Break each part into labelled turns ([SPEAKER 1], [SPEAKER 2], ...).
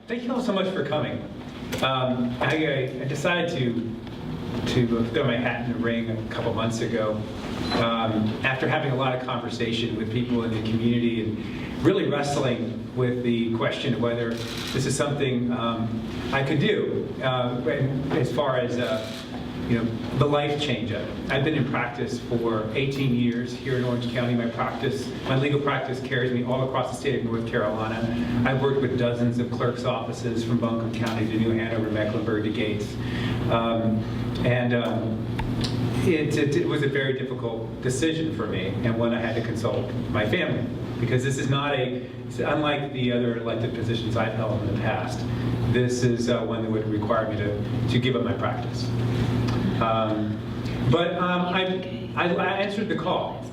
[SPEAKER 1] Thank you all so much for coming. I decided to throw my hat in the ring a couple months ago after having a lot of conversation with people in the community and really wrestling with the question of whether this is something I could do as far as the life change of it. I've been in practice for 18 years here in Orange County. My legal practice carries me all across the state of North Carolina. I've worked with dozens of clerk's offices from Buncombe County to New Hanover, Mecklenburg to Gates. It was a very difficult decision for me, and one I had to consult my family, because this is not unlike the other elected positions I've held in the past, this is one that would require me to give up my practice. I answered the call.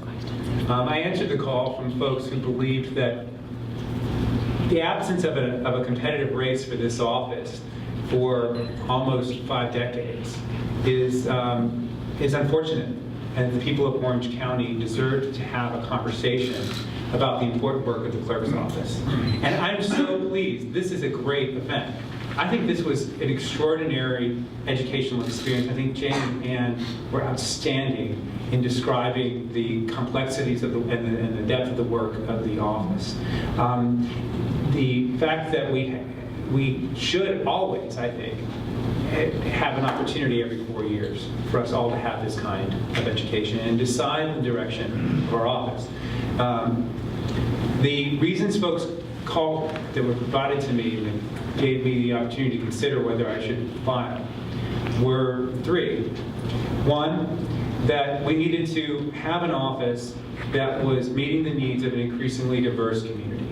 [SPEAKER 1] I answered the call from folks who believed that the absence of a competitive race for this office for almost 5 decades is unfortunate, and the people of Orange County deserve to have a conversation about the important work of the clerk's office. And I'm so pleased. This is a great event. I think this was an extraordinary educational experience. I think Jane and Ann were outstanding in describing the complexities of and the depth of the work of the office. The fact that we should always, I think, have an opportunity every 4 years for us all to have this kind of education and decide the direction of our office. The reasons folks called that were provided to me and gave me the opportunity to consider whether I should file were 3. One, that we needed to have an office that was meeting the needs of an increasingly diverse community.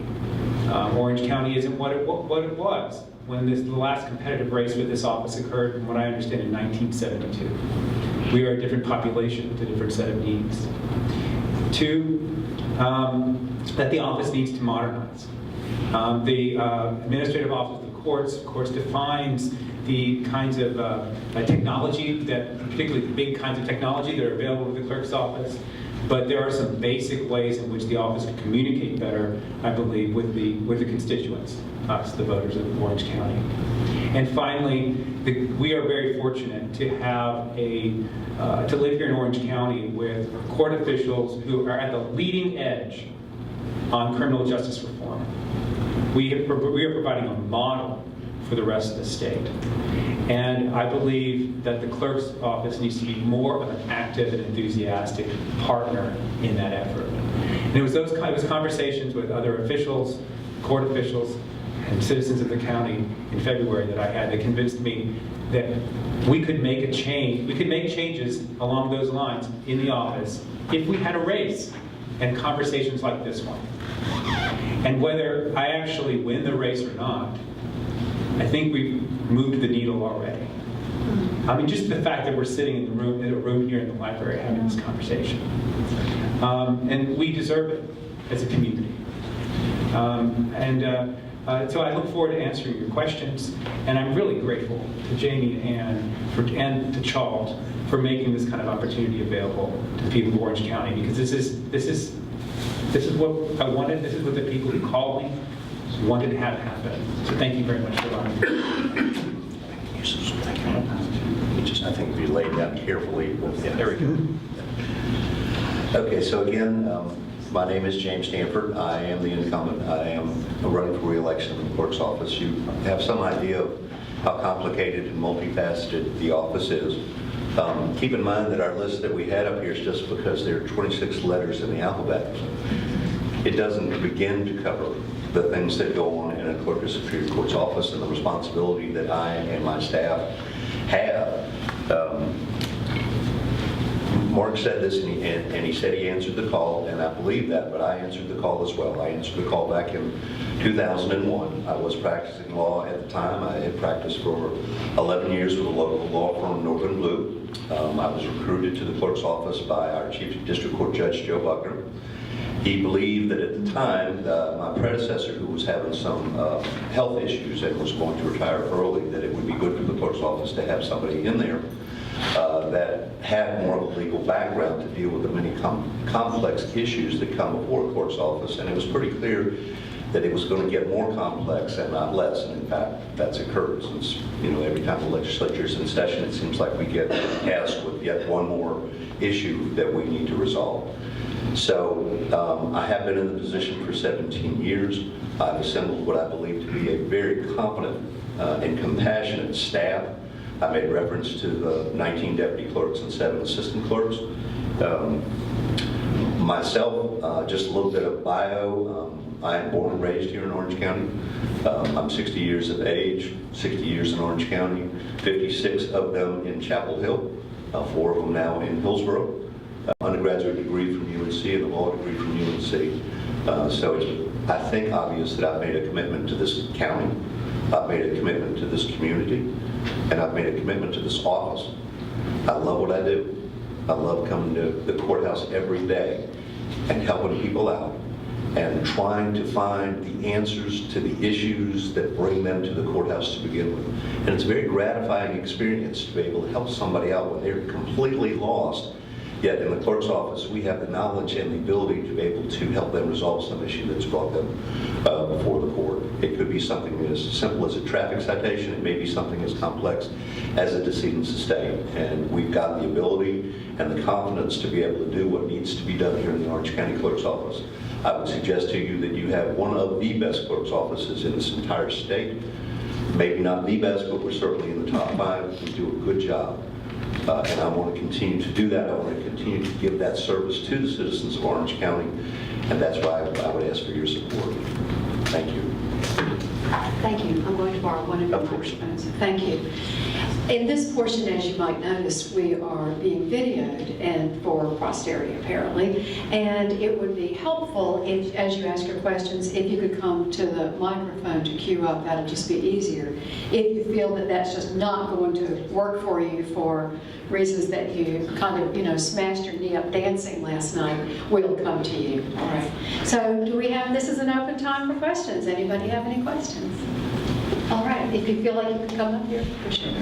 [SPEAKER 1] Orange County isn't what it was when the last competitive race for this office occurred, from what I understand, in 1972. We are a different population with a different set of needs. 2, that the office needs to modernize. The administrative office of the courts, of course, defines the kinds of technology particularly the big kinds of technology that are available with the clerk's office. But there are some basic ways in which the office can communicate better, I believe, with the constituents, us, the voters of Orange County. And finally, we are very fortunate to have to live here in Orange County with court officials who are at the leading edge on criminal justice reform. We are providing a model for the rest of the state. And I believe that the clerk's office needs to be more of an active and enthusiastic partner in that effort. And it was those conversations with other officials, court officials, and citizens of the county in February that I had that convinced me that we could make a change. We could make changes along those lines in the office if we had a race and conversations like this one. And whether I actually win the race or not, I think we've moved the needle already. I mean, just the fact that we're sitting in a room here in the library having this conversation. And we deserve it as a community. So I look forward to answering your questions, and I'm really grateful to Jamie and to Charles for making this kind of opportunity available to the people of Orange County, because this is what I wanted. This is what the people who called me wanted to have happen. So thank you very much for allowing me.
[SPEAKER 2] I think we laid that carefully. Yeah, there we go. Okay, so again, my name is James Stanford. I am the incumbent. I am running for re-election in the clerk's office. You have some idea of how complicated and multifaceted the office is. Keep in mind that our list that we had up here is just because there are 26 letters in the alphabet. It doesn't begin to cover the things that go on in a clerk of superior court's office and the responsibility that I and my staff have. Mark said this, and he said he answered the call, and I believe that, but I answered the call as well. I answered the call back in 2001. I was practicing law at the time. I had practiced for 11 years with a local law firm, Northern Blue. I was recruited to the clerk's office by our Chief District Court Judge, Joe Buckner. He believed that at the time, my predecessor, who was having some health issues and was going to retire early, that it would be good for the clerk's office to have somebody in there that had more of a legal background to deal with the many complex issues that come before a clerk's office. And it was pretty clear that it was going to get more complex and not less, and in fact, that's occurred. Since, every time the legislature is in session, it seems like we get tasked with yet one more issue that we need to resolve. So I have been in the position for 17 years. I've assembled what I believe to be a very competent and compassionate staff. I made reference to the 19 deputy clerks and 7 assistant clerks. Myself, just a little bit of bio. I am born and raised here in Orange County. I'm 60 years of age, 60 years in Orange County, 56 of them in Chapel Hill, 4 of them now in Hillsborough. Undergraduate degree from UNC and a law degree from UNC. So it's, I think, obvious that I've made a commitment to this county, I've made a commitment to this community, and I've made a commitment to this office. I love what I do. I love coming to the courthouse every day and helping people out and trying to find the answers to the issues that bring them to the courthouse to begin with. And it's a very gratifying experience to be able to help somebody out when they're completely lost. Yet in the clerk's office, we have the knowledge and the ability to be able to help them resolve some issue that's brought them before the court. It could be something as simple as a traffic citation. It may be something as complex as a decedent's estate. And we've got the ability and the confidence to be able to do what needs to be done here in the Orange County Clerk's Office. I would suggest to you that you have one of the best clerk's offices in this entire state. Maybe not the best, but we're certainly in the top 5. We do a good job. And I want to continue to do that. I want to continue to give that service to the citizens of Orange County, and that's why I would ask for your support. Thank you.
[SPEAKER 3] Thank you. I'm going to borrow one of your microphones. Thank you. In this portion, as you might notice, we are being videoed and for posterity, apparently. And it would be helpful, if, as you ask your questions, if you could come to the microphone to queue up. That'll just be easier. If you feel that that's just not going to work for you for reasons that you kind of, smashed your knee up dancing last night, we'll come to you. All right. So do we have, this is an open time for questions. Anybody have any questions? All right. If you feel like you can come up here, for sure.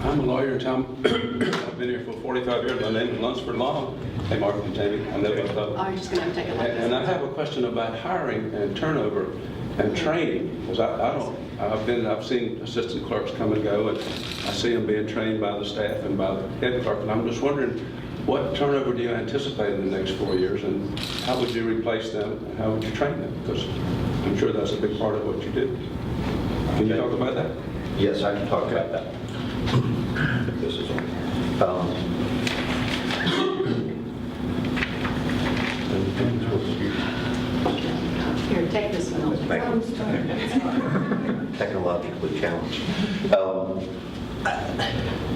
[SPEAKER 4] I'm a lawyer, Tom. I've been here for 45 years. My name is Lunsford Long. Hey, Mark and Tammy. I live with
[SPEAKER 3] I'm just going to take a look.
[SPEAKER 4] And I have a question about hiring and turnover and training, because I've seen assistant clerks come and go, and I see them being trained by the staff and by the head clerk, and I'm just wondering, what turnover do you anticipate in the next 4 years, and how would you replace them, and how would you train them? Because I'm sure that's a big part of what you do. Can you talk about that?
[SPEAKER 2] Yes, I can talk about that. This is
[SPEAKER 3] Here, take this one.
[SPEAKER 2] Technologically challenged.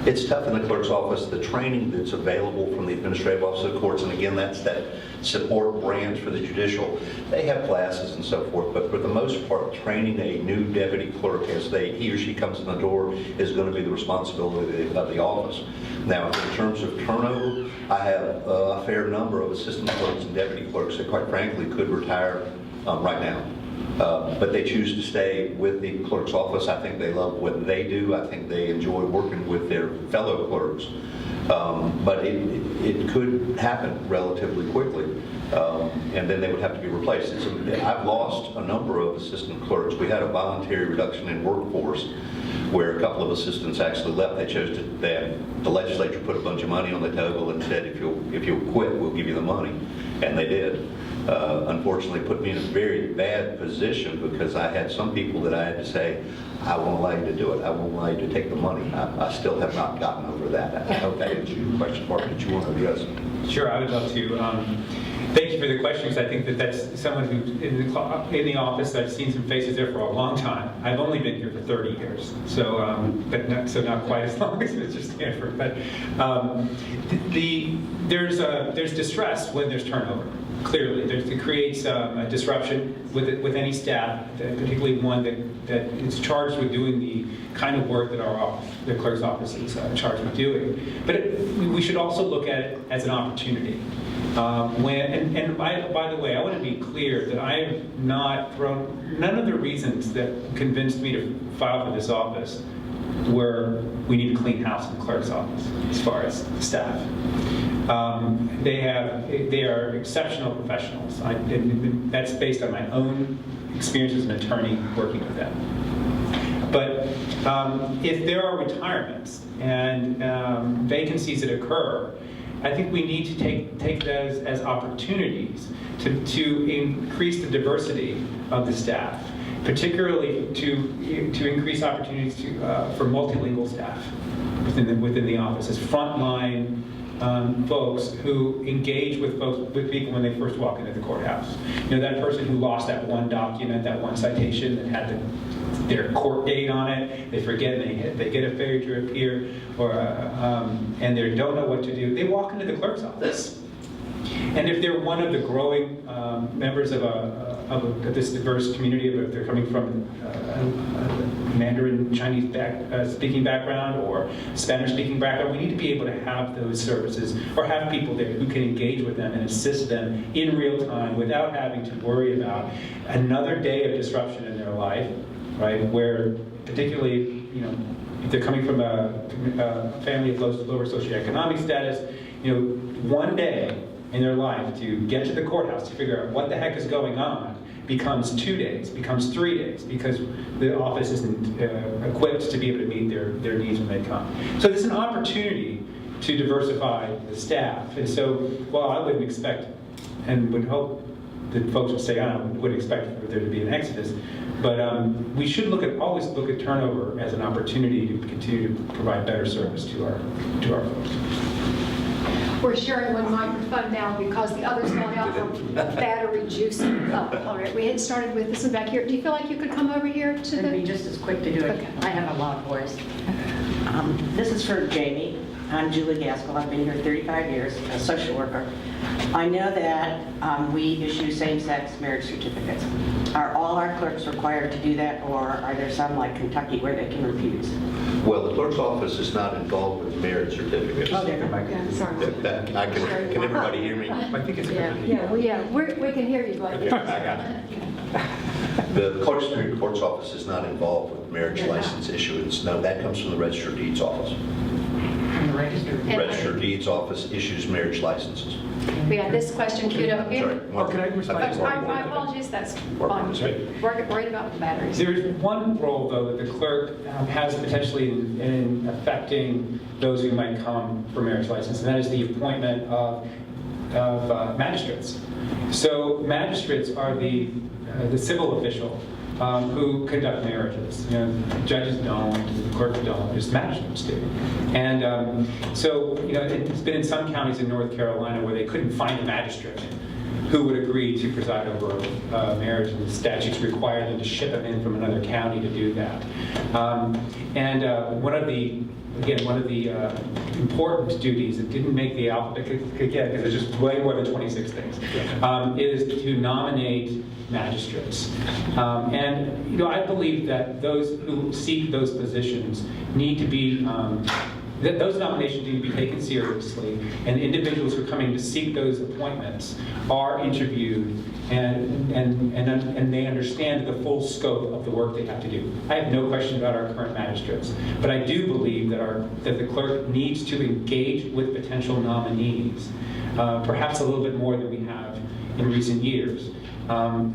[SPEAKER 2] It's tough in the clerk's office, the training that's available from the administrative office of the courts, and again, that's that support branch for the judicial. They have classes and so forth, but for the most part, training a new deputy clerk as he or she comes in the door is going to be the responsibility of the office. Now, in terms of turnover, I have a fair number of assistant clerks and deputy clerks that quite frankly could retire right now. But they choose to stay with the clerk's office. I think they love what they do. I think they enjoy working with their fellow clerks. But it could happen relatively quickly, and then they would have to be replaced. I've lost a number of assistant clerks. We had a voluntary reduction in workforce where a couple of assistants actually left. The legislature put a bunch of money on the table and said, if you'll quit, we'll give you the money. And they did. Unfortunately put me in a very bad position because I had some people that I had to say, I won't allow you to do it. I won't allow you to take the money. I still have not gotten over that. I hope that answers your question, Mark, that you want to address.
[SPEAKER 1] Sure, I would love to. Thank you for the question, because I think that's someone who in the office. I've seen some faces there for a long time. I've only been here for 30 years, so not quite as long as Mr. Stanford. But there's distress when there's turnover. clearly. It creates a disruption with any staff, particularly one that is charged with doing the kind of work that the clerk's office is charged with doing. But we should also look at it as an opportunity. By the way, I want to be clear that I have not thrown, none of the reasons that convinced me to file for this office were we need a clean house in the clerk's office as far as the staff. They are exceptional professionals. That's based on my own experience as an attorney working with them. But if there are retirements and vacancies that occur, I think we need to take those as opportunities to increase the diversity of the staff, particularly to increase opportunities for multilingual staff within the office as frontline folks who engage with people when they first walk into the courthouse. You know, that person who lost that one document, that one citation that had their court date on it, they forget and they get a failure to appear, and they don't know what to do. They walk into the clerk's office. And if they're one of the growing members of this diverse community, if they're coming from a Mandarin Chinese speaking background or Spanish speaking background, we need to be able to have those services or have people there who can engage with them and assist them in real time without having to worry about another day of disruption in their life, right? Where particularly, you know, if they're coming from a family of lower socioeconomic status, you know, one day in their life to get to the courthouse to figure out what the heck is going on becomes 2 days, becomes 3 days, because the office isn't equipped to be able to meet their needs when they come. So there's an opportunity to diversify the staff. And so while I wouldn't expect and would hope that folks would stay on, would expect for there to be an exodus, but we should always look at turnover as an opportunity to continue to provide better service to our folks.
[SPEAKER 5] We're sharing one microphone now because the other's going out for battery juicing up. All right, we had started with this one back here. Do you feel like you could come over here to
[SPEAKER 6] It'd be
[SPEAKER 5] the...
[SPEAKER 6] just as quick to do it.
[SPEAKER 5] Okay.
[SPEAKER 6] I have a loud voice. This is for Jamie. I'm Julie Gaskell. I've been here 35 years, a social worker. I know that we issue same-sex marriage certificates. Are all our clerks required to do that, or are there some like Kentucky where they can refuse?
[SPEAKER 2] Well, the clerk's office is not involved with marriage certificates.
[SPEAKER 6] Oh, they're
[SPEAKER 5] Yeah, sorry.
[SPEAKER 2] Can everybody hear me?
[SPEAKER 1] I think it's
[SPEAKER 5] Yeah, we can hear you, but...
[SPEAKER 2] I got it. The clerk's superior court's office is not involved with marriage license issuance. No, that comes from the Register of Deeds office.
[SPEAKER 6] From the register?
[SPEAKER 2] The Register of Deeds office issues marriage licenses.
[SPEAKER 5] We had this question queued up
[SPEAKER 2] Sorry.
[SPEAKER 5] here.
[SPEAKER 1] Can I respond?
[SPEAKER 5] My apologies, that's fine. We're worried about the batteries.
[SPEAKER 1] There's one role, though, that the clerk has potentially in affecting those who might come for marriage license, and that is the appointment of magistrates. So magistrates are the civil official who conduct marriages. You know, judges don't, clerks don't, just magistrates do. And so, you know, it's been in some counties in North Carolina where they couldn't find a magistrate who would agree to preside over marriage, and the statutes require them to ship them in from another county to do that. One of the important duties that didn't make the alphabet, again, because there's just way more than 26 things, is to nominate magistrates. And, you know, I believe that those who seek those positions need to be, that those nominations need to be taken seriously, and individuals who are coming to seek those appointments are interviewed and they understand the full scope of the work they have to do. I have no question about our current magistrates, but I do believe that the clerk needs to engage with potential nominees, perhaps a little bit more than we have in recent years.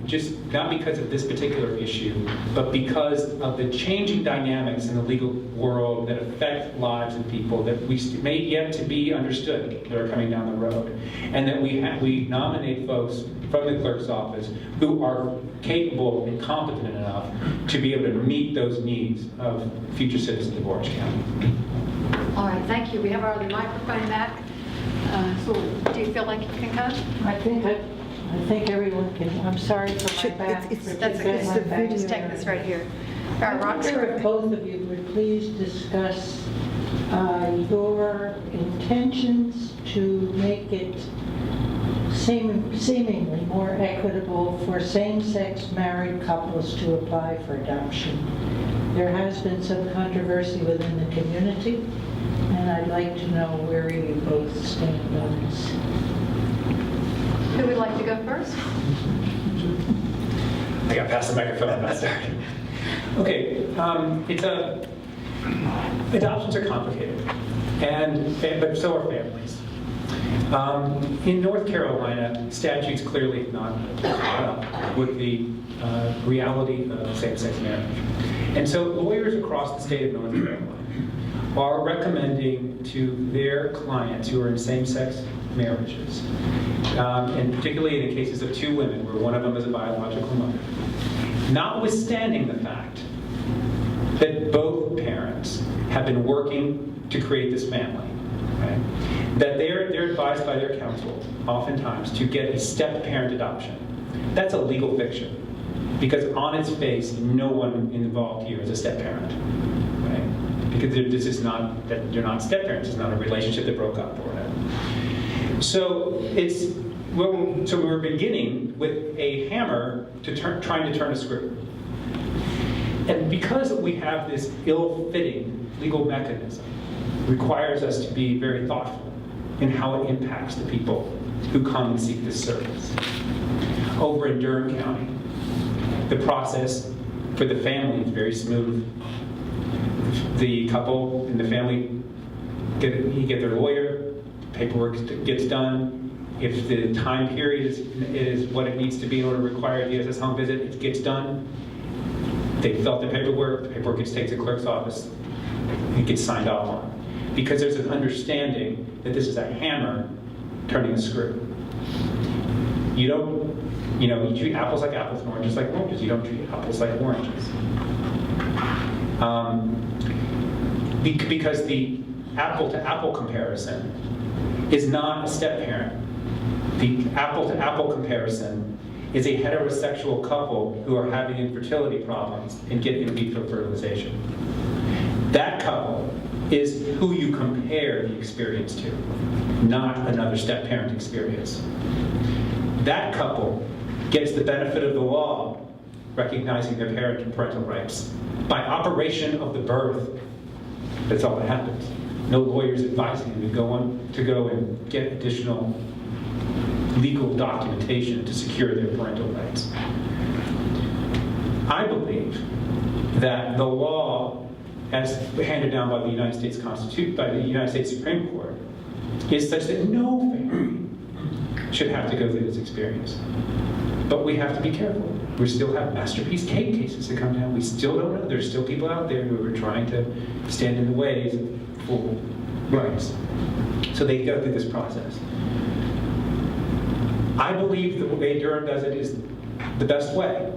[SPEAKER 1] Just not because of this particular issue, but because of the changing dynamics in the legal world that affect lives of people that we may yet to be understood that are coming down the road. And that we nominate folks from the clerk's office who are capable and competent enough to be able to meet those needs of future citizens of Orange County.
[SPEAKER 5] All right, thank you. We have our other microphone back. So do you feel like you can come?
[SPEAKER 7] I think everyone can. I'm sorry for my back.
[SPEAKER 5] That's okay. Just take this right here. Our
[SPEAKER 7] I
[SPEAKER 5] rocks
[SPEAKER 7] wonder
[SPEAKER 5] are...
[SPEAKER 7] if both of you would please discuss your intentions to make it seemingly more equitable for same-sex married couples to apply for adoption. There has been some controversy within the community, and I'd like to know where you both stand on this.
[SPEAKER 5] Who would like to go first?
[SPEAKER 1] I got past the microphone, I'm not starting. Okay, adoptions are complicated, but so are families. In North Carolina, statutes clearly have not caught up with the reality of same-sex marriage. And so lawyers across the state of North Carolina are recommending to their clients who are in same-sex marriages, and particularly in the cases of two women where one of them is a biological mother, notwithstanding the fact that both parents have been working to create this family, okay, that they're advised by their counsel oftentimes to get a step-parent adoption. That's a legal fiction, because on its face, no one involved here is a step-parent, right? Because this is not, that you're not step-parents, it's not a relationship that broke up or whatever. So so we're beginning with a hammer trying to turn a screw. And because we have this ill-fitting legal mechanism, it requires us to be very thoughtful in how it impacts the people who come and seek this service. Over in Durham County, the process for the family is very smooth. The couple and the family get their lawyer, paperwork gets done. If the time period is what it needs to be in order to require a DSS home visit, it gets done. They fill out the paperwork gets taken to the clerk's office, it gets signed off on. Because there's an understanding that this is a hammer turning a screw. You treat apples like apples and oranges like oranges. You don't treat apples like oranges. Because the apple-to-apple comparison is not a step-parent. The apple-to-apple comparison is a heterosexual couple who are having infertility problems and get in vitro fertilization. That couple is who you compare the experience to, not another step-parent experience. That couple gets the benefit of the law, recognizing their parental rights. By operation of the birth, that's all that happens. No lawyers advising them to go and get additional legal documentation to secure their parental rights. I believe that the law, as handed down by the United States Supreme Court, is such that no family should have to go through this experience. But we have to be careful. We still have masterpiece cake cases that come down. We still don't know. There's still people out there who are trying to stand in the way of full rights. So they go through this process. I believe the way Durham does it is the best way,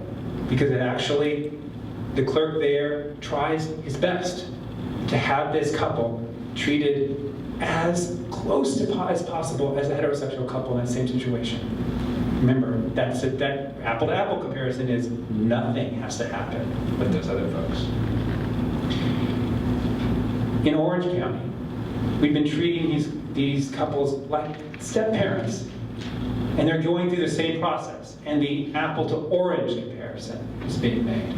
[SPEAKER 1] because it actually, the clerk there tries his best to have this couple treated as close to as possible as a heterosexual couple in the same situation. Remember, that apple-to-apple comparison is nothing has to happen with those other folks. In Orange County, we've been treating these couples like step-parents, and they're going through the same process, and the apple-to-orange comparison is being made.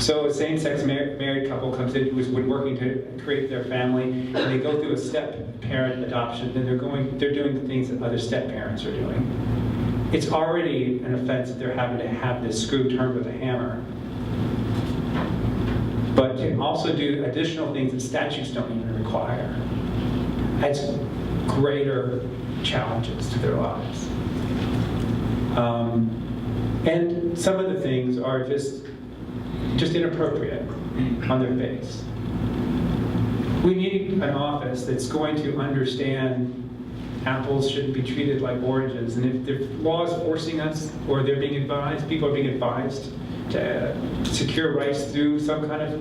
[SPEAKER 1] So a same-sex married couple comes in who's been working to create their family, and they go through a step-parent adoption, then they're doing the things that other step-parents are doing. It's already an offense that they're having to have this screw turned with a hammer. But to also do additional things that statutes don't even require adds greater challenges to their lives. And some of the things are just inappropriate on their face. We need an office that's going to understand apples shouldn't be treated like oranges, and if the law is forcing us, or they're being advised, people are being advised to secure rights through some kind of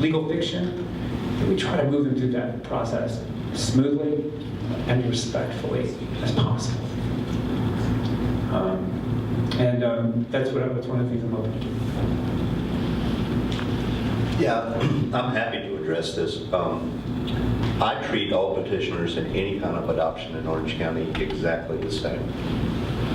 [SPEAKER 1] legal fiction, that we try to move them through that process smoothly and respectfully as possible. That's one of the things I'm hoping to do.
[SPEAKER 2] Yeah, I'm happy to address this. I treat all petitioners in any kind of adoption in Orange County exactly the same.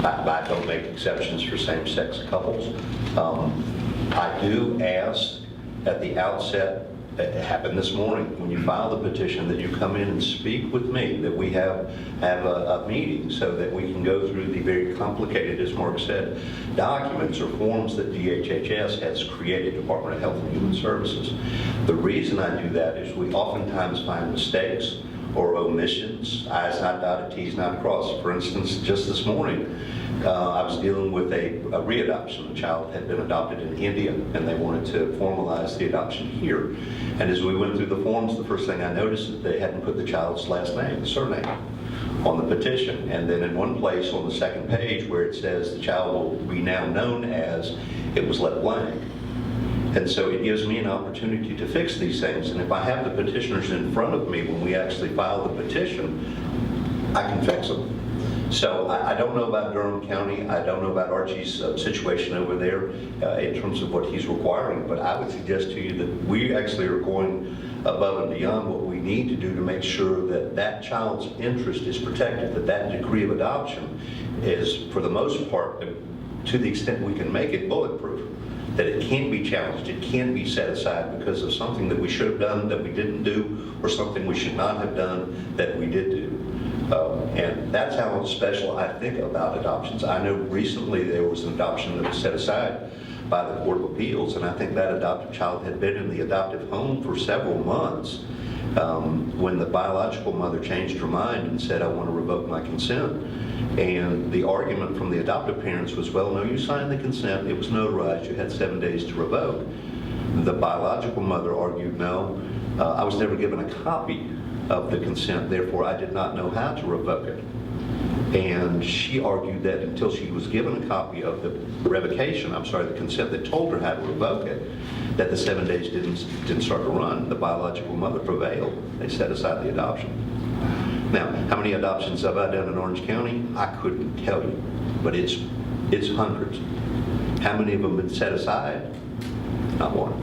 [SPEAKER 2] I don't make exceptions for same-sex couples. I do ask at the outset, it happened this morning, when you file the petition, that you come in and speak with me, that we have a meeting so that we can go through the very complicated, as Mark said, documents or forms that DHHS has created, Department of Health and Human Services. The reason I do that is we oftentimes find mistakes or omissions, I's not dotted, T's not crossed. For instance, just this morning, I was dealing with a readoption. A child had been adopted in India, and they wanted to formalize the adoption here. And as we went through the forms, the first thing I noticed is they hadn't put the child's last name, the surname, on the petition. And then in one place on the second page where it says the child will be now known as, it was left blank. And so it gives me an opportunity to fix these things. And if I have the petitioners in front of me when we actually file the petition, I can fix them. So I don't know about Durham County. I don't know about Archie's situation over there in terms of what he's requiring. But I would suggest to you that we actually are going above and beyond what we need to do to make sure that that child's interest is protected, that that decree of adoption is, for the most part, to the extent we can make it, bulletproof. That it can be challenged, it can be set aside because of something that we should have done that we didn't do, or something we should not have done that we did do. And that's how special I think about adoptions. I know recently there was an adoption that was set aside by the Court of Appeals, and I think that adopted child had been in the adoptive home for several months when the biological mother changed her mind and said, I want to revoke my consent. And the argument from the adoptive parents was, well, no, you signed the consent, it was notarized, you had 7 days to revoke. The biological mother argued, no, I was never given a copy of the consent, therefore I did not know how to revoke it. And she argued that until she was given a copy of the the consent that told her how to revoke it, that the 7 days didn't start to run. The biological mother prevailed. They set aside the adoption. Now, how many adoptions have I done in Orange County? I couldn't tell you, but it's hundreds. How many of them have been set aside? Not one.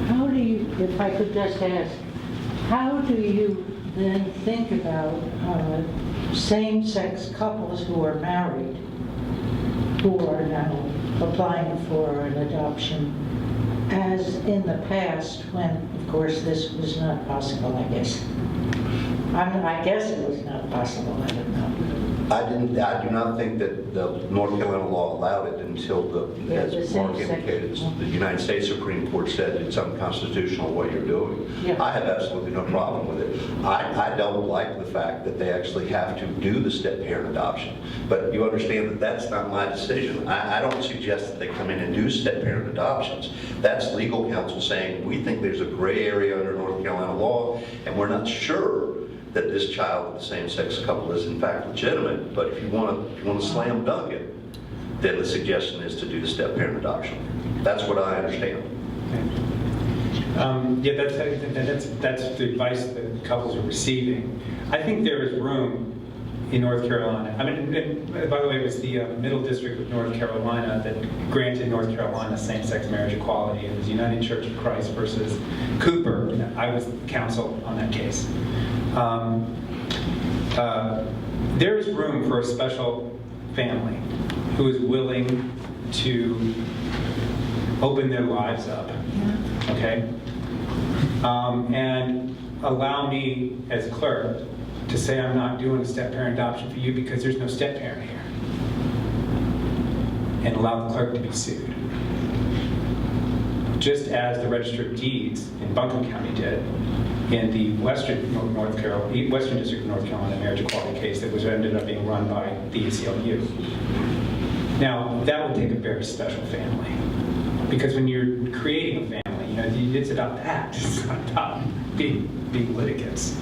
[SPEAKER 7] How do you, if I could just ask, how do you then think about same-sex couples who are married, who are now applying for an adoption, as in the past when, of course, this was not possible, I guess? I guess it was not possible, I don't know.
[SPEAKER 2] I do not think that the North Carolina law allowed it until as Mark indicated, the United States Supreme Court said it's unconstitutional what you're doing.
[SPEAKER 7] Yeah.
[SPEAKER 2] I have absolutely no problem with it. I don't like the fact that they actually have to do the step-parent adoption. But you understand that that's not my decision. I don't suggest that they come in and do step-parent adoptions. That's legal counsel saying, we think there's a gray area under North Carolina law, and we're not sure that this child of the same-sex couple is in fact legitimate, but if you want to slam dunk it, then the suggestion is to do the step-parent adoption. That's what I understand.
[SPEAKER 1] Yeah, that's the advice that couples are receiving. I think there is room in North Carolina. I mean, by the way, it was the Middle District of North Carolina that granted North Carolina same-sex marriage equality. It was United Church of Christ versus Cooper. I was counsel on that case. There is room for a special family who is willing to open their lives up, okay? And allow me as clerk to say I'm not doing a step-parent adoption for you because there's no step-parent here. And allow the clerk to be sued. Just as the Register of Deeds in Buncombe County did in the Western District of North Carolina marriage equality case that was ended up being run by the ACLU. Now, that would take a very special family. Because when you're creating a family, you know, it's about that. It's not about being litigants.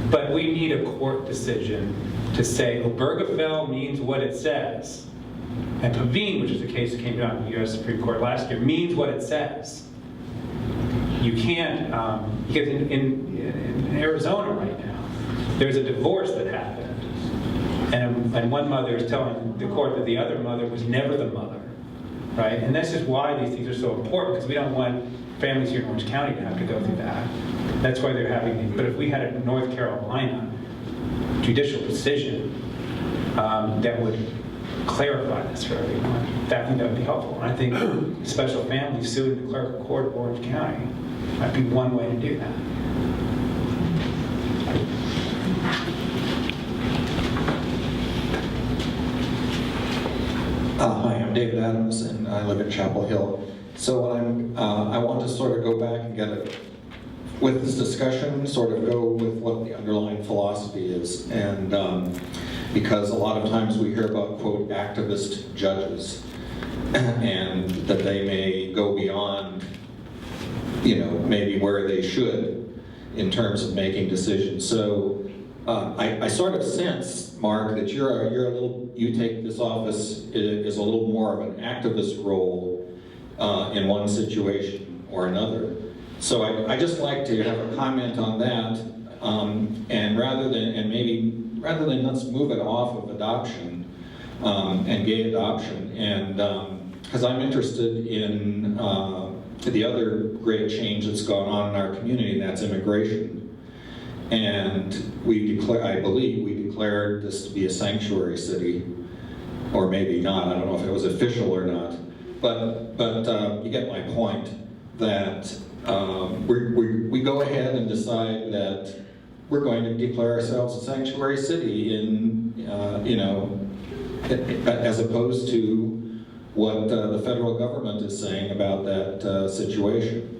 [SPEAKER 1] But we need a court decision to say Obergefell means what it says. And Pavine, which is the case that came down in the U.S. Supreme Court last year, means what it says. You can't, because in Arizona right now, there's a divorce that happened. And one mother is telling the court that the other mother was never the mother, right? And that's just why these things are so important, because we don't want families here in Orange County to have to go through that. That's why they're having, but if we had a North Carolina judicial decision that would clarify this for everyone, I think that would be helpful. And I think special families suing the clerk of court of Orange County might be one way to do that.
[SPEAKER 8] Hi, I'm David Adams, and I live in Chapel Hill. So what I want to sort of go back and get it, with this discussion, sort of go with what the underlying philosophy is. And because a lot of times we hear about, quote, activist judges, and that they may go beyond, maybe where they should in terms of making decisions. So I sort of sense, Mark, that you take this office as a little more of an activist role in one situation or another. So I just like to have a comment on that, and rather than let's move it off of adoption and gay adoption, and because I'm interested in the other great change that's gone on in our community, and that's immigration. And I believe we declared this to be a sanctuary city, or maybe not. I don't know if it was official or not, but you get my point that we go ahead and decide that we're going to declare ourselves a sanctuary city as opposed to what the federal government is saying about that situation.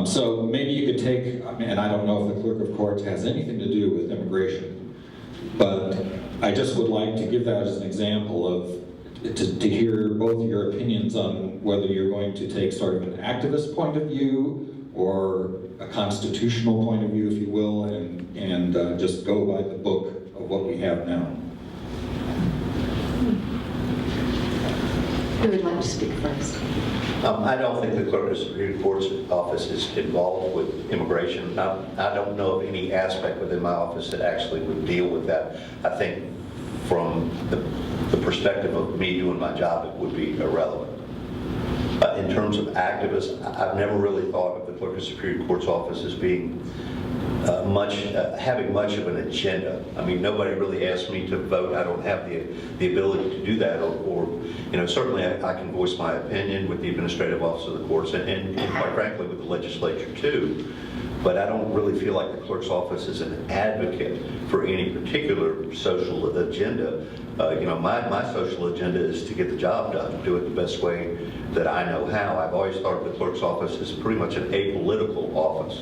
[SPEAKER 8] So maybe you could take, and I don't know if the clerk of courts has anything to do with immigration, but I just would like to give that as an example of, to hear both your opinions on whether you're going to take sort of an activist point of view or a constitutional point of view, if you will, and just go by the book of what we have now.
[SPEAKER 3] Who would like to speak first?
[SPEAKER 2] I don't think the Clerk of Superior Court's office is involved with immigration. I don't know of any aspect within my office that actually would deal with that. I think from the perspective of me doing my job, it would be irrelevant. In terms of activists, I've never really thought of the Clerk of Superior Court's office as being having much of an agenda. I mean, nobody really asked me to vote. I don't have the ability to do that, or certainly I can voice my opinion with the administrative office of the courts, and quite frankly with the legislature too. But I don't really feel like the clerk's office is an advocate for any particular social agenda. My social agenda is to get the job done, do it the best way that I know how. I've always thought of the clerk's office as pretty much an apolitical office,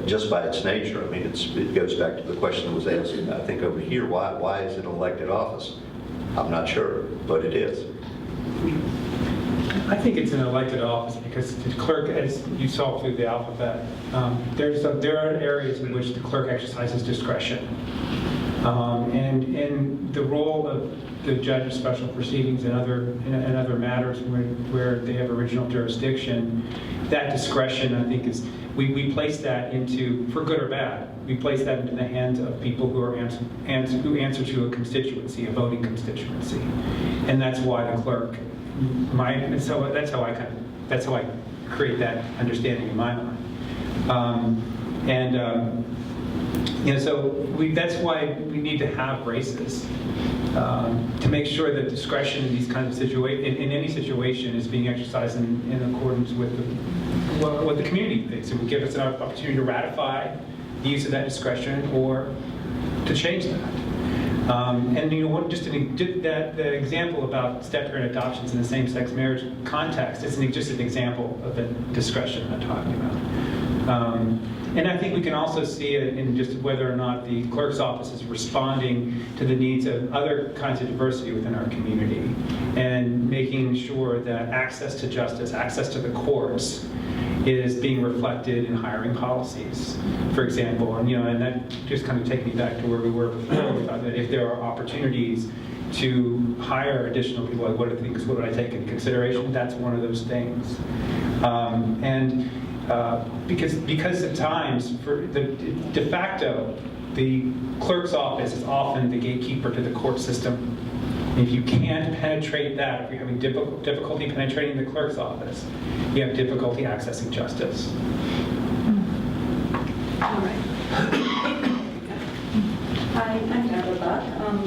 [SPEAKER 2] just by its nature. I mean, it goes back to the question that was asked, I think over here, why is it an elected office? I'm not sure, but it is.
[SPEAKER 1] I think it's an elected office because the clerk, as you saw through the alphabet, there are areas in which the clerk exercises discretion. And the role of the judge of special proceedings and other matters where they have original jurisdiction, that discretion, I think, is we place that into, for good or bad, we place that into the hands of people who answer to a constituency, a voting constituency, and that's why the clerk. That's how I create that understanding in my mind. That's why we need to have races to make sure that discretion in these kinds of in any situation is being exercised in accordance with what the community thinks. It would give us an opportunity to ratify the use of that discretion or to change that. The example about step-parent adoptions in the same-sex marriage context is just an example of the discretion I'm talking about. And I think we can also see it in just whether or not the clerk's office is responding to the needs of other kinds of diversity within our community and making sure that access to justice, access to the courts, is being reflected in hiring policies, for example. And that just kind of takes me back to where we were before. We thought that if there are opportunities to hire additional people, like what would I take into consideration? That's one of those things. Because at times, for the de facto, the clerk's office is often the gatekeeper to the court system If you can't penetrate that, if you're having difficulty penetrating the clerk's office, you have difficulty accessing justice.
[SPEAKER 3] All right.
[SPEAKER 9] Hi, I'm Deborah Buck.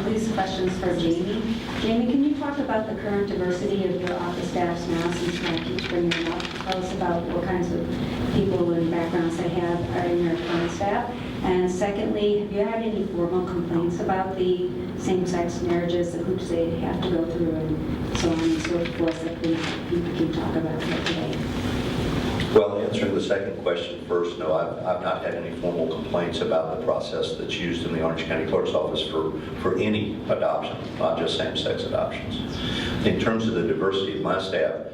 [SPEAKER 9] These questions for Jamie. Jamie, can you talk about the current diversity of your office staffs now, since Matt keeps bringing it up? Tell us about what kinds of people and backgrounds they have are in your current staff. And secondly, have you had any formal complaints about the same-sex marriages, the hoops they have to go through, and so on and so forth, that people can talk about here today?
[SPEAKER 2] Well, answering the second question first, no, I've not had any formal complaints about the process that's used in the Orange County Clerk's Office for any adoption, not just same-sex adoptions. In terms of the diversity of my staff,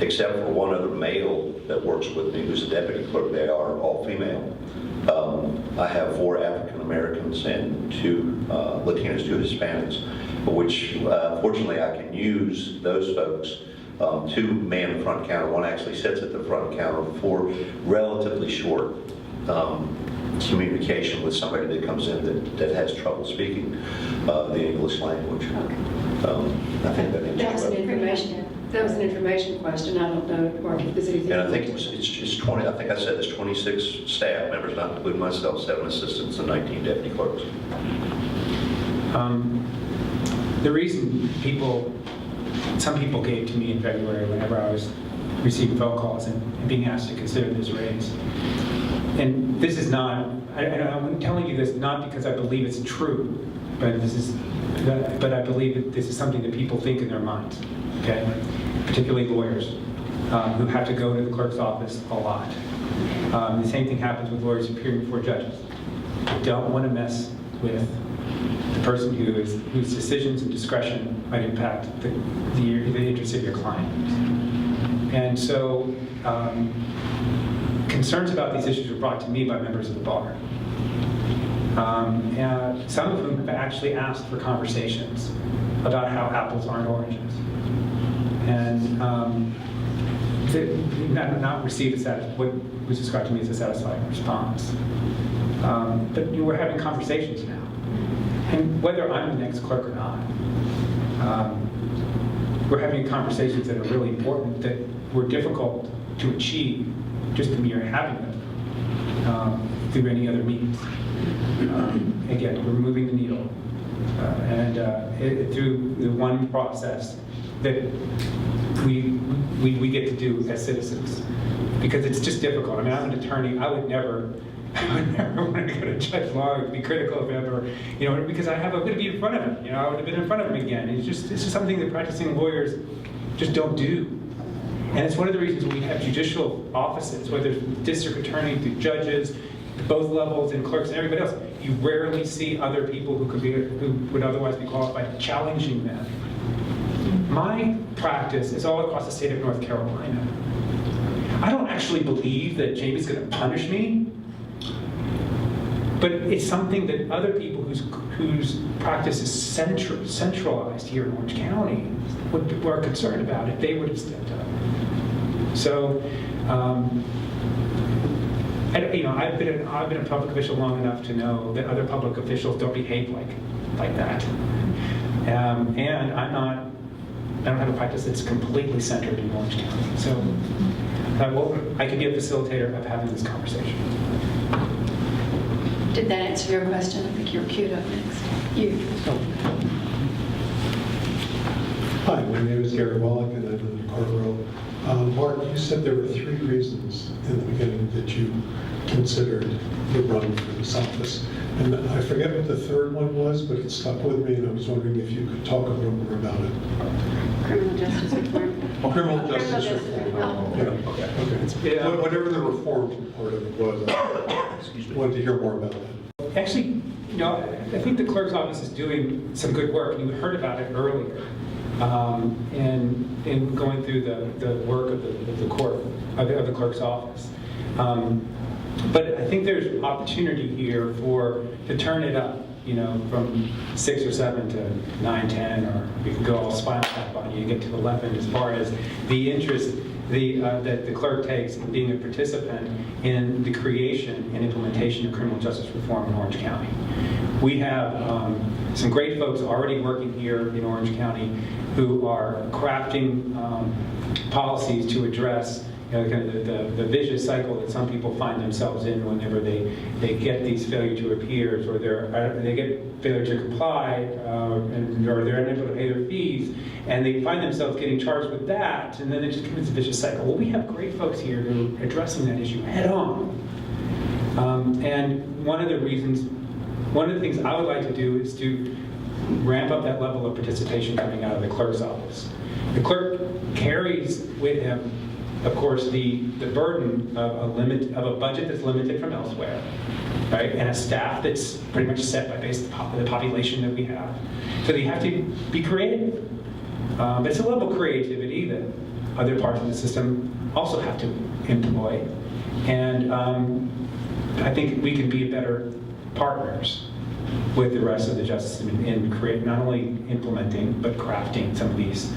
[SPEAKER 2] except for one other male that works with me who's a deputy clerk, they are all female. I have 4 African Americans and 2 Latinos, 2 Hispanics, which fortunately I can use those folks to man the front counter. One actually sits at the front counter for relatively short communication with somebody that comes in that has trouble speaking the English language. I think that answers
[SPEAKER 3] That was an information question. I don't know, Mark, if there's anything.
[SPEAKER 2] And I think it's just 20, I think I said there's 26 staff members, not including myself, 7 assistants and 19 deputy clerks.
[SPEAKER 1] The reason some people gave to me in February whenever I was receiving phone calls and being asked to consider this raise. And this is not, I'm telling you this not because I believe it's true, but I believe that this is something that people think in their minds, okay? Particularly lawyers who have to go to the clerk's office a lot. The same thing happens with lawyers appearing before judges. You don't want to mess with the person whose decisions and discretion might impact the interests of your client. And so concerns about these issues were brought to me by members of the bar. And some of whom have actually asked for conversations about how apples aren't oranges. And not received what was described to me as a satisfying response. But we're having conversations now. And whether I'm the next clerk or not, we're having conversations that are really important, that were difficult to achieve just the mere having them through any other means. Again, we're moving the needle, through the one process that we get to do as citizens, because it's just difficult. I mean, I'm an attorney. I would never want to go to Judge Long and be critical of him, or because I'm going to be in front of him. I would have been in front of him again. It's just something that practicing lawyers just don't do. And it's one of the reasons we have judicial offices, whether it's district attorney through judges, both levels, and clerks and everybody else. You rarely see other people who would otherwise be qualified challenging them. My practice is all across the state of North Carolina. I don't actually believe that Jamie's going to punish me, but it's something that other people whose practice is centralized here in Orange County were concerned about if they would have stepped up. So, I've been a public official long enough to know that other public officials don't behave like that. And I don't have a practice that's completely centered in Orange County. So, I can be a facilitator of having this conversation.
[SPEAKER 3] Did that answer your question? I think you're queued up next. You.
[SPEAKER 10] Hi, my name is Gary Wallach, and I live in Cartwright. Mark, you said there were 3 reasons in the beginning that you considered the run for this office. And I forget what the 3rd one was, but it stuck with me, and I was wondering if you could talk a little more about it.
[SPEAKER 9] Criminal justice reform.
[SPEAKER 10] Criminal justice reform. Okay. Whatever the reform part of it was, I wanted to hear more about that.
[SPEAKER 1] Actually, I think the clerk's office is doing some good work. You heard about it earlier. In going through the work of the court, of the clerk's office. But I think there's opportunity here to turn it up, from 6 or 7 to 9, 10, or we can go all spinal tap on you and get to 11 as far as the interest that the clerk takes in being a participant in the creation and implementation of criminal justice reform in Orange County. We have some great folks already working here in Orange County who are crafting policies to address kind of the vicious cycle that some people find themselves in whenever they get these failure to appears, or they get failure to comply, or they're unable to pay their fees, and they find themselves getting charged with that, and then it just becomes a vicious cycle. Well, we have great folks here who are addressing that issue head on. And one of the things I would like to do is to ramp up that level of participation coming out of the clerk's office. The clerk carries with him, of course, the burden of a budget that's limited from elsewhere, right? And a staff that's pretty much set by based on the population that we have. So you have to be creative. But it's a level of creativity that other parts of the system also have to employ. And I think we can be better partners with the rest of the justice system in not only implementing but crafting some of these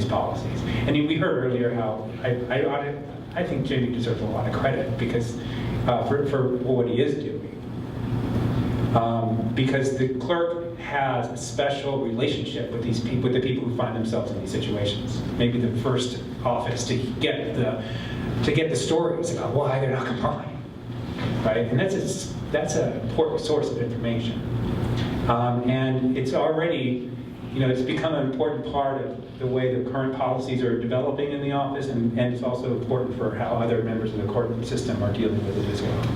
[SPEAKER 1] policies. And we heard earlier how I think Jamie deserves a lot of credit because for what he is doing, because the clerk has a special relationship with these people, with the people who find themselves in these situations. Maybe the first office to get the stories about why they're not complying, right? And that's an important source of information. And it's already, it's become an important part of the way the current policies are developing in the office, and it's also important for how other members of the court system are dealing with it as well.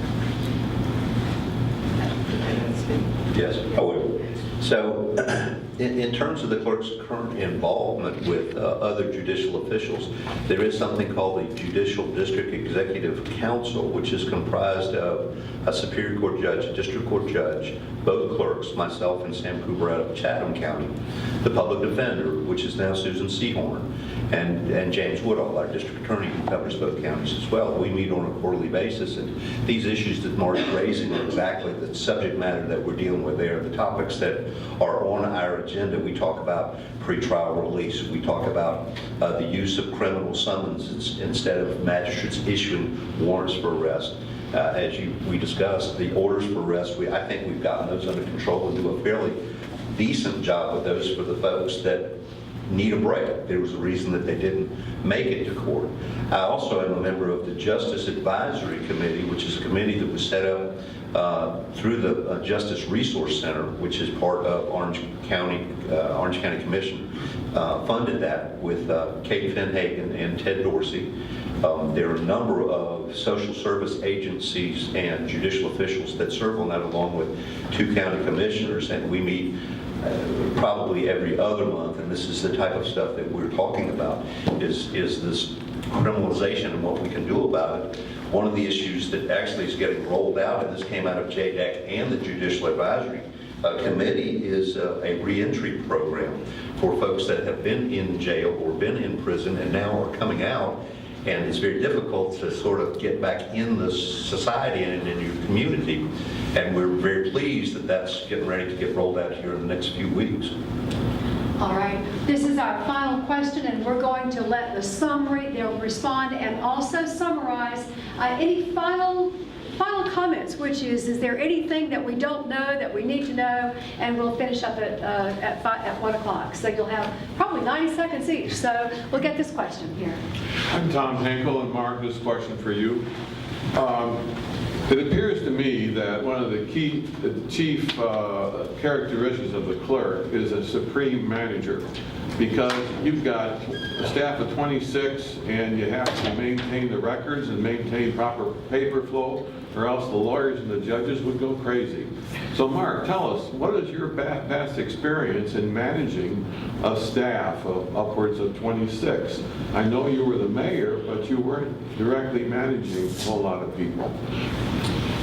[SPEAKER 2] Yes, I would. So, in terms of the clerk's current involvement with other judicial officials, there is something called the Judicial District Executive Council, which is comprised of a Superior Court judge, a District Court judge, both clerks, myself and Sam Cooper out of Chatham County, the public defender, which is now Susan Seahorn, and James Woodall, our district attorney, who covers both counties as well. We meet on a quarterly basis, and these issues that Mark's raising are exactly the subject matter that we're dealing with there. The topics that are on our agenda, we talk about pretrial release. We talk about the use of criminal summonses instead of magistrates issuing warrants for arrest. As we discussed, the orders for arrest, I think we've gotten those under control and do a fairly decent job with those for the folks that need a break. There was a reason that they didn't make it to court. I also am a member of the Justice Advisory Committee, which is a committee that was set up through the Justice Resource Center, which is part of Orange County Commission, funded that with Kate Finhagen and Ted Dorsey. There are a number of social service agencies and judicial officials that serve on that, along with 2 county commissioners, and we meet probably every other month, and this is the type of stuff that we're talking about, is this criminalization and what we can do about it. One of the issues that actually is getting rolled out, and this came out of JDEC and the Judicial Advisory Committee, is a reentry program for folks that have been in jail or been in prison and now are coming out, and it's very difficult to sort of get back in the society and in your community. And we're very pleased that that's getting ready to get rolled out here in the next few weeks.
[SPEAKER 5] All right, this is our final question, and we're going to let the summary, they'll respond and also summarize any final comments, which is there anything that we don't know that we need to know? And we'll finish up at 1 o'clock. So you'll have probably 90 seconds each. So we'll get this question here.
[SPEAKER 11] I'm Tom Henkel, and Mark, this question for you. It appears to me that one of the chief characteristics of the clerk is a supreme manager, because you've got a staff of 26 and you have to maintain the records and maintain proper paper flow, or else the lawyers and the judges would go crazy. So Mark, tell us, what is your past experience in managing a staff of upwards of 26? I know you were the mayor, but you weren't directly managing a whole lot of people.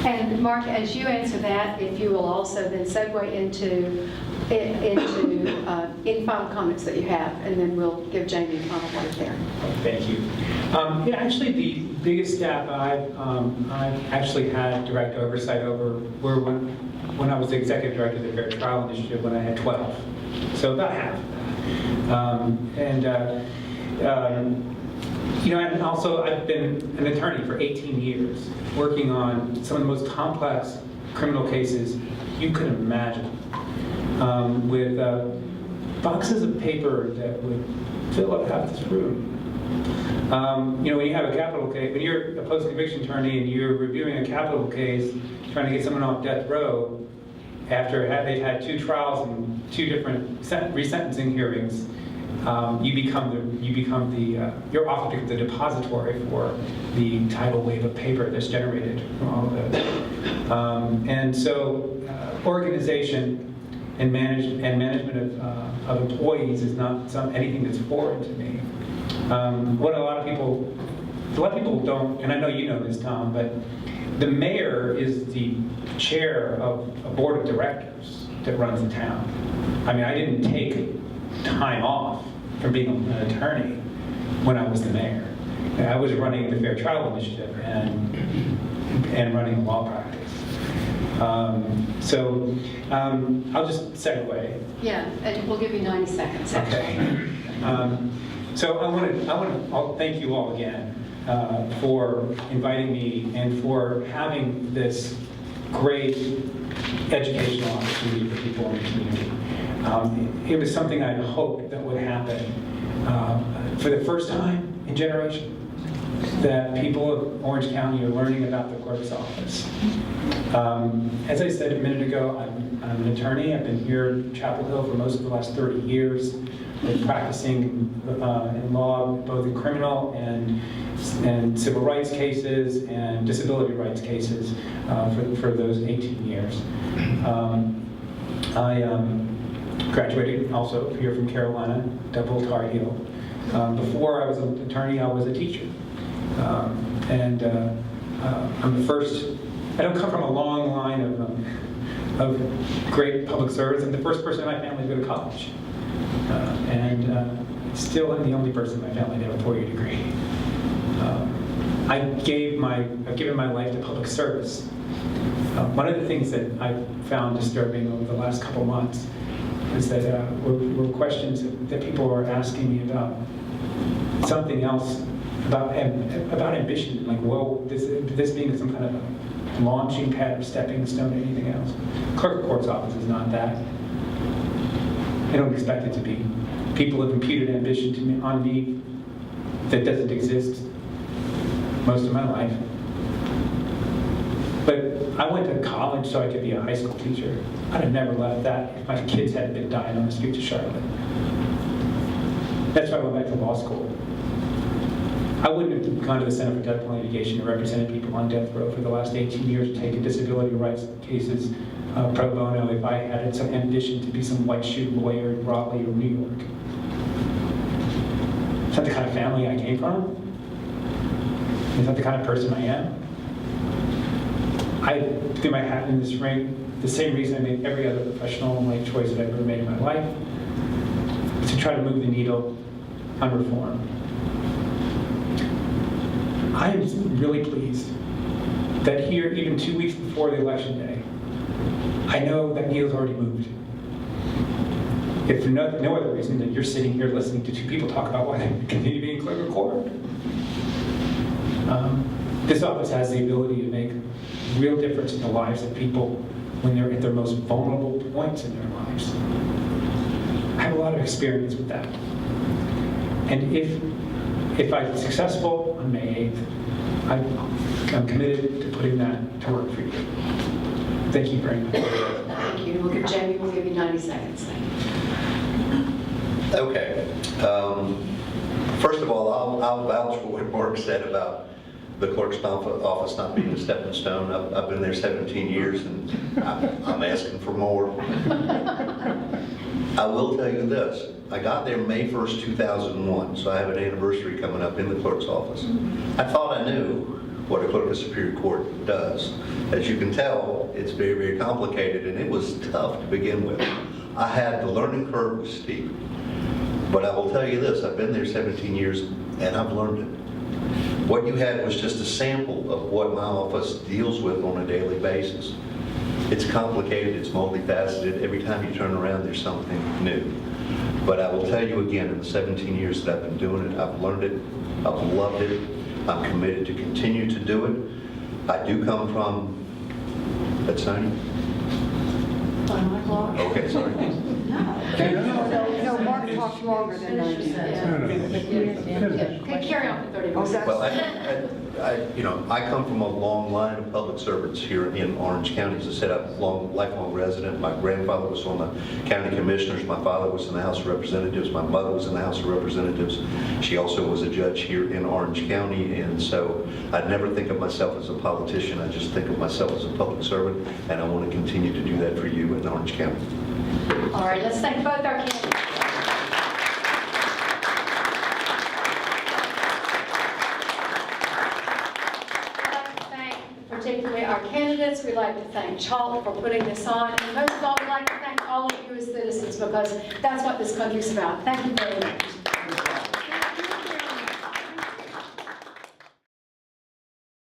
[SPEAKER 5] And Mark, as you answer that, if you will also then segue into any final comments that you have, and then we'll give Jamie a final word there.
[SPEAKER 1] Thank you. Actually, the biggest staff I've actually had direct oversight over were when I was the executive director of the Fair Trial Initiative, when I had 12. So about half. And also I've been an attorney for 18 years, working on some of the most complex criminal cases you could imagine, with boxes of paper that would fill up half this room. When you have a capital case, when you're a post-conviction attorney and you're reviewing a capital case, trying to get someone off death row after they've had 2 trials and 2 different resentencing hearings, you're often the depository for the tidal wave of paper that's generated from all of those. And so organization and management of employees is not anything that's foreign to me. What a lot of people don't, and I know you know this, Tom, but the mayor is the chair of a board of directors that runs the town. I mean, I didn't take time off from being an attorney when I was the mayor. I was running the Fair Trial Initiative and running a law practice. I'll just segue.
[SPEAKER 3] Yeah, and we'll give you 90 seconds.
[SPEAKER 1] Okay. So I want to thank you all again for inviting me and for having this great educational opportunity for people in the community. It was something I'd hoped that would happen for the first time in generations, that people of Orange County are learning about the clerk's office. As I said a minute ago, I'm an attorney. I've been here in Chapel Hill for most of the last 30 years. Been practicing in law, both in criminal and civil rights cases and disability rights cases for those 18 years. I graduated also here from Carolina, double Tar Heel. Before I was an attorney, I was a teacher. I'm the first, I don't come from a long line of great public servants. I'm the first person in my family to go to college. Still I'm the only person in my family to have a 4-year degree. I've given my life to public service. One of the things that I found disturbing over the last couple months is that were questions that people were asking me about something else, about ambition, like, well, this being some kind of a launching pad or stepping stone to anything else. Clerk of Court's office is not that. I don't expect it to be. People have imputed ambition on me that doesn't exist most of my life. But I went to college so I could be a high school teacher. I'd have never left that if my kids hadn't been dying on the streets of Charlotte. That's why I went back to law school. I wouldn't have gone to the Center for Death Penalty Litigation and represented people on death row for the last 18 years, taking disability rights cases pro bono, if I had some ambition to be some white shoe lawyer in Raleigh or New York. Is that the kind of family I came from? Is that the kind of person I am? I threw my hat in this ring the same reason I made every other professional life choice that I've ever made in my life, to try to move the needle on reform. I am really pleased that here, even 2 weeks before the election day, I know that needle's already moved. If for no other reason than you're sitting here listening to 2 people talk about why they continue being clerk of court. This office has the ability to make real difference in the lives of people when they're at their most vulnerable points in their lives. I have a lot of experience with that. And if I'm successful on May 8th, I'm committed to putting that to work for you. Thank you very much.
[SPEAKER 3] Thank you. We'll give you 90 seconds.
[SPEAKER 2] Okay. First of all, I'll vouch for what Mark said about the clerk's office not being a stepping stone. I've been there 17 years, and I'm asking for more. I will tell you this. I got there May 1st, 2001, so I have an anniversary coming up in the clerk's office. I thought I knew what a clerk of Superior Court does. As you can tell, it's very, very complicated, and it was tough to begin with. I had the learning curve was steep. But I will tell you this, I've been there 17 years, and I've learned it. What you had was just a sample of what my office deals with on a daily basis. It's complicated, it's multifaceted. Every time you turn around, there's something new. But I will tell you again, in the 17 years that I've been doing it, I've learned it, I've loved it, I'm committed to continue to do it. I do come from, that's 90?
[SPEAKER 3] 5 o'clock?
[SPEAKER 2] Okay, sorry.
[SPEAKER 3] No, Mark talked longer than 90. Okay, carry on for 30 minutes.
[SPEAKER 2] Well, I come from a long line of public servants here in Orange County. As I said, I'm a lifelong resident. My grandfather was on the county commissioners. My father was in the House of Representatives. My mother was in the House of Representatives. She also was a judge here in Orange County. And so I never think of myself as a politician. I just think of myself as a public servant. And I want to continue to do that for you in Orange County.
[SPEAKER 5] All right, let's thank both our candidates. I'd like to thank particularly our candidates. We'd like to thank Chalk for putting this on. And most of all, we'd like to thank all of you as citizens, because that's what this country's about. Thank you very much.